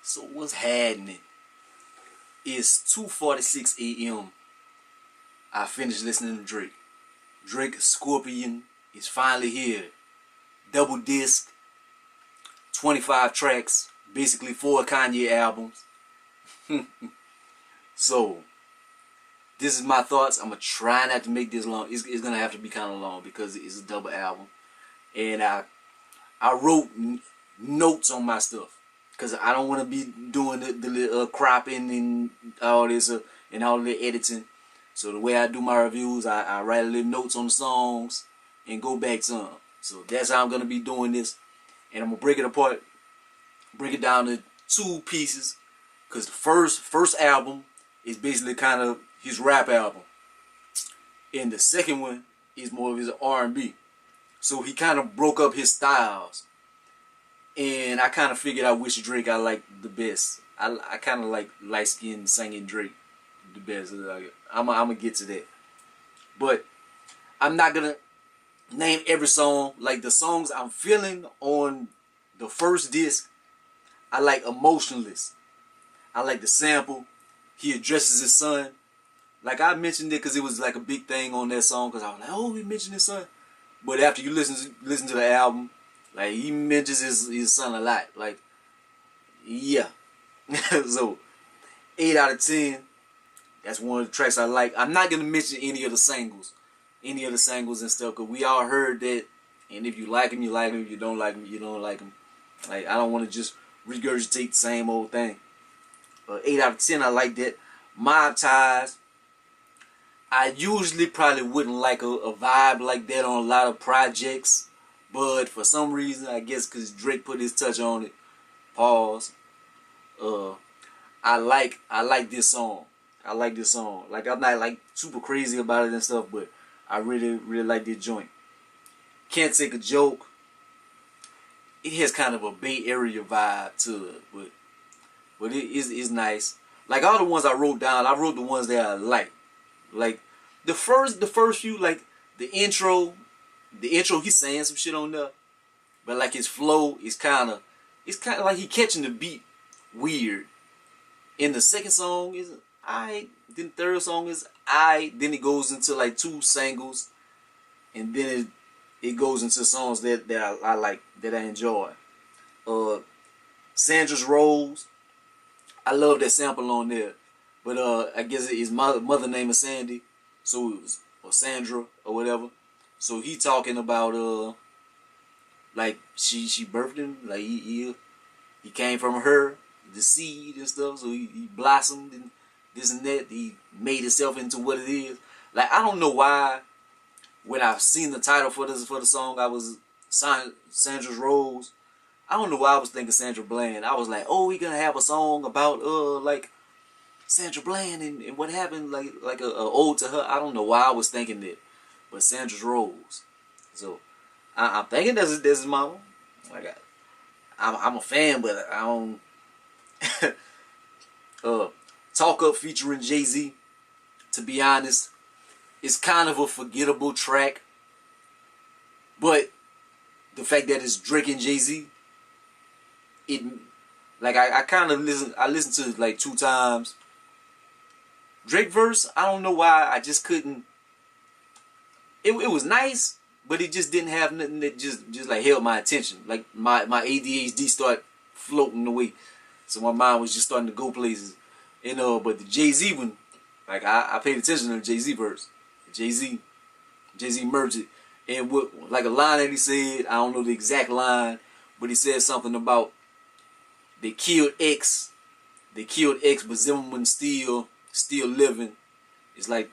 So what's happening? It's 2:46 a.m. I finished listening to Drake. Drake Scorpion is finally here. Double disc, 25 tracks, basically 4 Kanye albums. So, this is my thoughts. I'm going to try not to make this long. It's going to have to be kind of long because it's a double album. And I wrote notes on my stuff. Because I don't want to be doing the cropping and all this and all the editing. So the way I do my reviews, I write a little notes on the songs and go back some. So that's how I'm going to be doing this. And I'm going to break it apart. Break it down to 2 pieces. Because the first album is basically kind of his rap album. And the second one is more of his R&B. So he kind of broke up his styles. And I kind of figured out which Drake I like the best. I kind of like light-skinned singing Drake the best. I'm going to get to that. But I'm not going to name every song. Like the songs I'm feeling on the first disc, I like Emotionless. I like the sample. He addresses his son. Like I mentioned it because it was like a big thing on that song. Because I was like, oh, he mentioned his son. But after you listen to the album, like he mentions his son a lot. Like, yeah. So 8 out of 10. That's one of the tracks I like. I'm not gonna mention any of the singles and stuff, because we all heard that. And if you like them, you like them. If you don't like them, you don't like them. Like I don't want to just regurgitate the same old thing. 8 out of 10, I like that. Mob Ties. I usually probably wouldn't like a vibe like that on a lot of projects. But for some reason, I guess because Drake put his touch on it. Pause. I like this song. I like this song. Like I'm not like super crazy about it and stuff, but I really like this joint. Can't Take a Joke. It has kind of a Bay Area vibe to it, but it is nice. Like all the ones I wrote down, I wrote the ones that I like. Like the first few, like the intro, he's saying some shit on there, but like his flow is kind of like he catching the beat weird. And the second song is alright, then the third song is alright, then it goes into like 2 singles, and then it goes into songs that I like, that I enjoy. Sandra's Rose, I love that sample on there, but I guess his mother name is Sandy, so it was, or Sandra or whatever. So he talking about like she birthed him, like he came from her, the seed and stuff. So he blossomed and this and that. He made himself into what it is. Like I don't know why, when I've seen the title for the song, I was Sandra's Rose. I don't know why I was thinking Sandra Bland. I was like, oh, we gonna have a song about like Sandra Bland and what happened, like a ode to her. I don't know why I was thinking that, but Sandra's Rose. So I'm thinking this is mama. Like I'm a fan, but I don't. Talk Up featuring Jay-Z. To be honest, it's kind of a forgettable track, but the fact that it's Drake and Jay-Z, it like I kind of listened to it like 2 times. Drake verse, I don't know why I just couldn't. It was nice, but it just didn't have nothing that just like held my attention. Like my ADHD started floating away, so my mind was just starting to go places. You know, but the Jay-Z one, like I paid attention to the Jay-Z verse. Jay-Z merged it, and what, like a line that he said, I don't know the exact line, but he said something about they killed X, but Zimmerman still living. It's like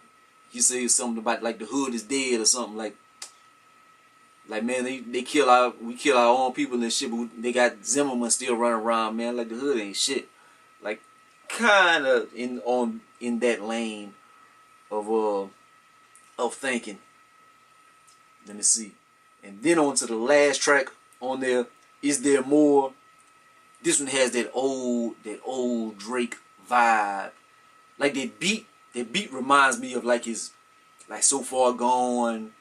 he said something about like the hood is dead or something, like man, we kill our own people and shit, but they got Zimmerman still running around, man. Like the hood ain't shit. Like kind of in that lane of thinking. Let me see. And then on to the last track on there, Is There More? This one has that old Drake vibe. Like that beat reminds me of like his like So Far Gone,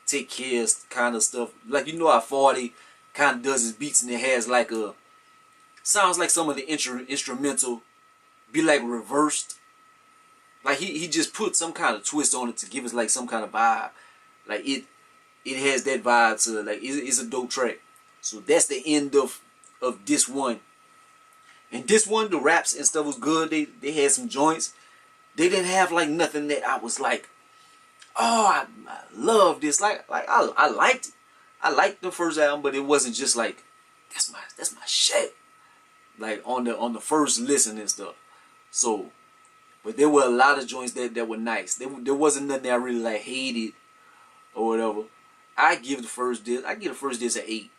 Take Care kind of stuff. Like you know how 40 kind of does his beats, and it has like a sounds like some of the instrumental be like reversed. Like he just put some kind of twist on it to give us like some kind of vibe. Like it has that vibe to it. Like it's a dope track. So that's the end of this one. And this one, the raps and stuff was good. They had some joints. They didn't have like nothing that I was like, oh, I love this. Like I liked it. I liked the first album, but it wasn't just like that's my shit. Like on the first listen and stuff. So, but there were a lot of joints that were nice. There wasn't nothing I really like hated or whatever. I give the first disc an 8.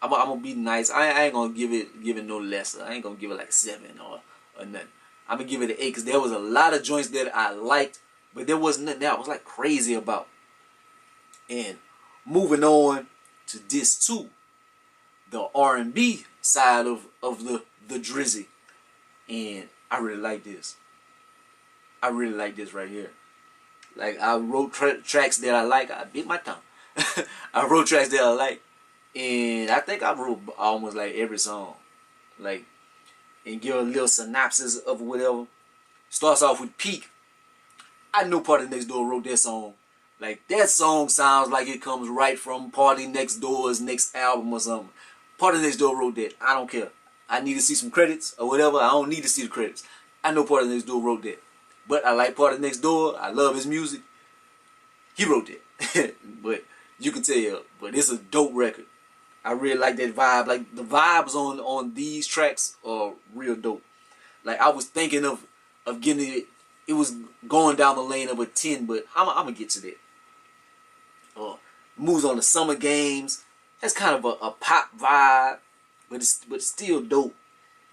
I'm gonna be nice. I ain't gonna give it no lesser. I ain't gonna give it like 7 or nothing. I'm gonna give it an 8 because there was a lot of joints that I liked, but there was nothing that I was like crazy about. And moving on to disc 2, the R&B side of the Drizzy, and I really like this. I really like this right here. Like I wrote tracks that I like. I bit my tongue. I wrote tracks that I like. And I think I wrote almost like every song. Like, and give a little synopsis of whatever. Starts off with Peak. I know Party Next Door wrote that song. Like, that song sounds like it comes right from Party Next Door's next album or something. Party Next Door wrote that. I don't care. I need to see some credits or whatever. I don't need to see the credits. I know Party Next Door wrote that. But I like Party Next Door. I love his music. He wrote that. But you can tell. But it's a dope record. I really like that vibe. Like the vibes on these tracks are real dope. Like I was thinking of getting it. It was going down the lane of a 10, but I'm gonna get to that. Moves on the Summer Games. That's kind of a pop vibe, but it's still dope.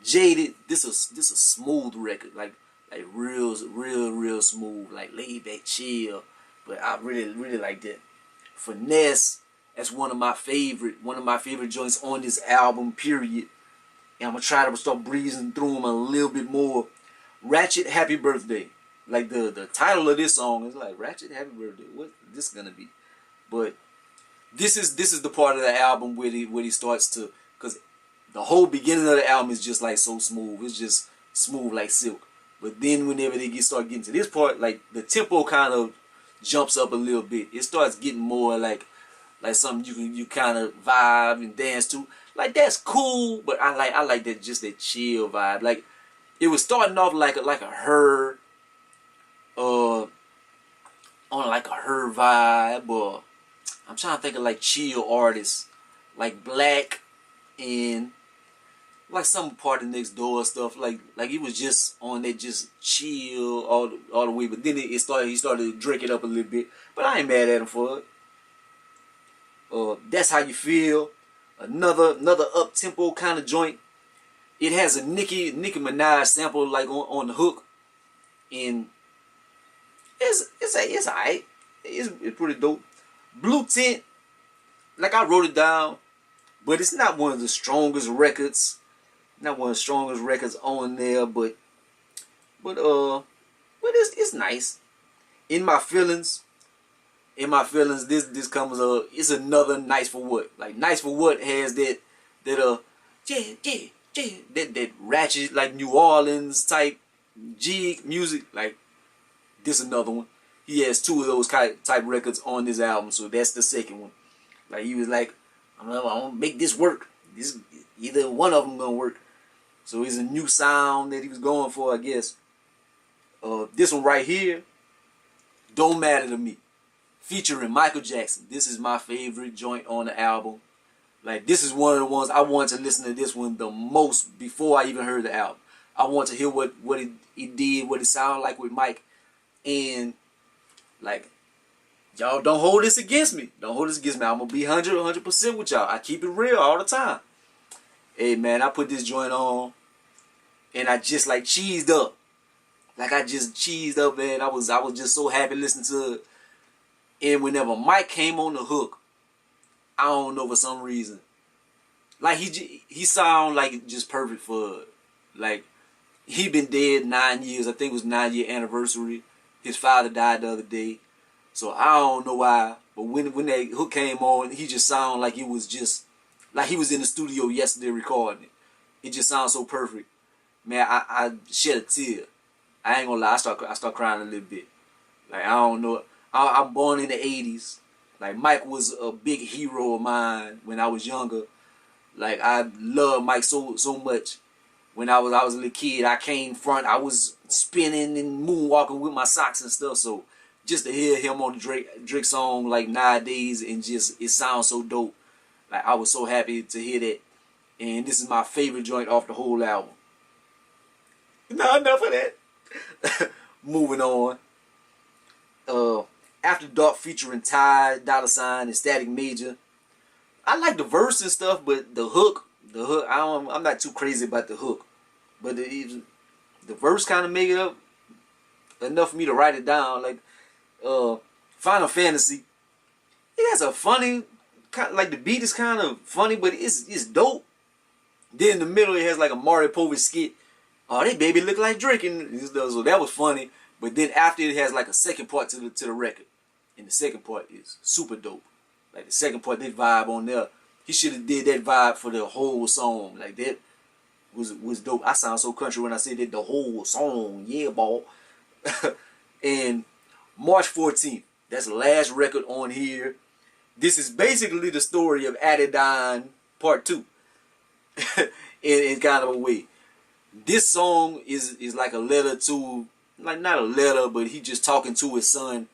Jaded. This a smooth record. Like real smooth. Like laid back, chill. But I really like that. Finesse. That's one of my favorite joints on this album, period. And I'm gonna try to start breezing through them a little bit more. Ratchet Happy Birthday. Like the title of this song is like Ratchet Happy Birthday. What this gonna be? But this is the part of the album where he starts to, because the whole beginning of the album is just like so smooth. It's just smooth like silk. But then whenever they start getting to this part, like the tempo kind of jumps up a little bit. It starts getting more like something you kind of vibe and dance to. Like that's cool, but I like that, just that chill vibe. Like it was starting off like a her on like a her vibe, or I'm trying to think of like chill artists like Black and like some Party Next Door stuff. Like he was just on that just chill all the way. But then he started to drink it up a little bit. But I ain't mad at him for it. That's How You Feel, another up tempo kind of joint. It has a Nicki Minaj sample like on the hook, and it's alright. It's pretty dope. Blue Tint, like I wrote it down, but it's not one of the strongest records. Not one of the strongest records on there, but it's nice. In My Feelings, this comes it's another Nice for What. Like Nice for What has that ratchet like New Orleans type jig music. Like this another one. He has 2 of those type records on this album, so that's the second one. Like he was like, I'm gonna make this work. This either one of them gonna work. So it's a new sound that he was going for, I guess. This one right here, Don't Matter to Me, featuring Michael Jackson. This is my favorite joint on the album. Like this is one of the ones I wanted to listen to this one the most before I even heard the album. I want to hear what he did, what it sounded like with Mike, and like y'all don't hold this against me. Don't hold this against me. I'm gonna be 100% with y'all. I keep it real all the time. Hey man, I put this joint on and I just like cheesed up. Like I just cheesed up, man. I was just so happy listening to it. And whenever Mike came on the hook, I don't know, for some reason, like he sound like just perfect for it. Like he been dead 9 years. I think it was 9-year anniversary. His father died the other day. So I don't know why, but when that hook came on, he just sounded like it was just like he was in the studio yesterday recording it. It just sounds so perfect. Man, I shed a tear. I ain't gonna lie, I start crying a little bit. Like, I don't know. I'm born in the 80s. Like, Mike was a big hero of mine when I was younger. Like, I loved Mike so much. When I was a little kid, I came front. I was spinning and moonwalking with my socks and stuff. So just to hear him on the Drake song like nowadays, and just it sounds so dope. Like, I was so happy to hear that. And this is my favorite joint off the whole album. Not enough of that. Moving on. After Dark featuring Ty Dolla $ign and Static Major. I like the verse and stuff, but the hook, I'm not too crazy about the hook. But the verse kind of make it up enough for me to write it down. Like Final Fantasy, it has a funny kind, like the beat is kind of funny, but it's dope. Then in the middle it has like a Mario Povich skit. Oh, they baby look like Drake, and so that was funny. But then after it has like a second part to the record, and the second part is super dope. Like the second part, that vibe on there, he should have did that vibe for the whole song. Like that was dope. I sound so country when I say that, the whole song, yeah, ball. And March 14th, that's the last record on here. This is basically the story of Adidon Part 2. in kind of a way. This song is like a letter to, like not a letter, but he just talking to his son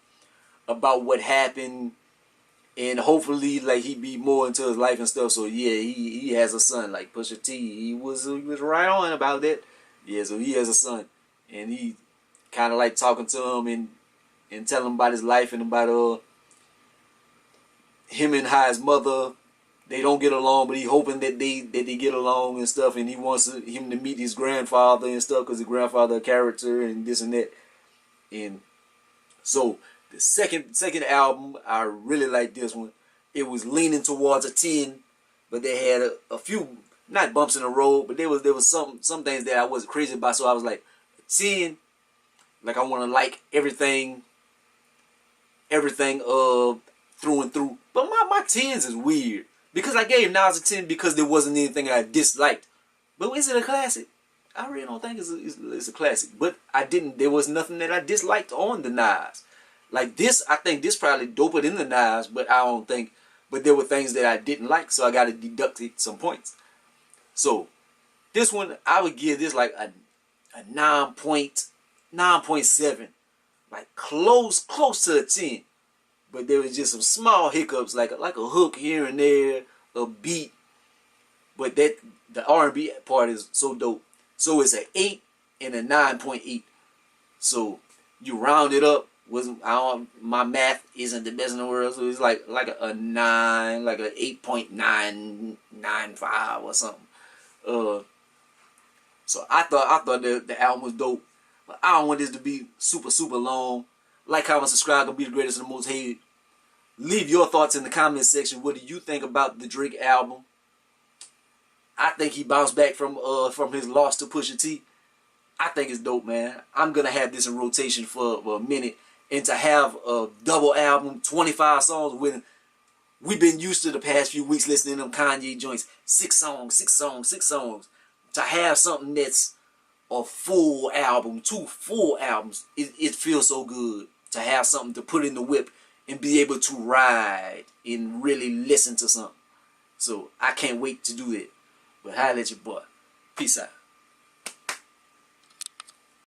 about what happened, and hopefully like he be more into his life and stuff. So yeah, he has a son like Pusha T. He was right on about that. Yeah, so he has a son, and he kind of like talking to him and telling him about his life and about him and how his mother, they don't get along, but he hoping that they get along and stuff, and he wants him to meet his grandfather and stuff, because his grandfather a character and this and that. And so the second album, I really like this one. It was leaning towards a 10, but they had a few, not bumps in the road, but there was some things that I wasn't crazy about. So I was like, 10, like I want to like everything through and through. But my 10s is weird. Because I gave Nas a 10 because there wasn't anything I disliked. But is it a classic? I really don't think it's a classic. But there was nothing that I disliked on the Nas. Like this, I think this probably doper than the Nas, but I don't think, but there were things that I didn't like, so I got to deduct some points. So, this one, I would give this like a 9.7. Like close to a 10. But there was just some small hiccups, like a hook here and there, a beat. But the R&B part is so dope. So it's an 8 and a 9.8. So you round it up. My math isn't the best in the world, so it's like a 9, like a 8.995 or something. So I thought the album was dope, but I don't want this to be super long. Like, comment, subscribe, gonna be the greatest and the most hated. Leave your thoughts in the comment section. What do you think about the Drake album? I think he bounced back from his loss to Pusha T. I think it's dope, man. I'm gonna have this in rotation for a minute, and to have a double album, 25 songs, when we've been used to the past few weeks listening to them Kanye joints, 6 songs. To have something that's a full album, 2 full albums, it feels so good to have something to put in the whip and be able to ride and really listen to something. So I can't wait to do it. But holla at your boy. Peace out.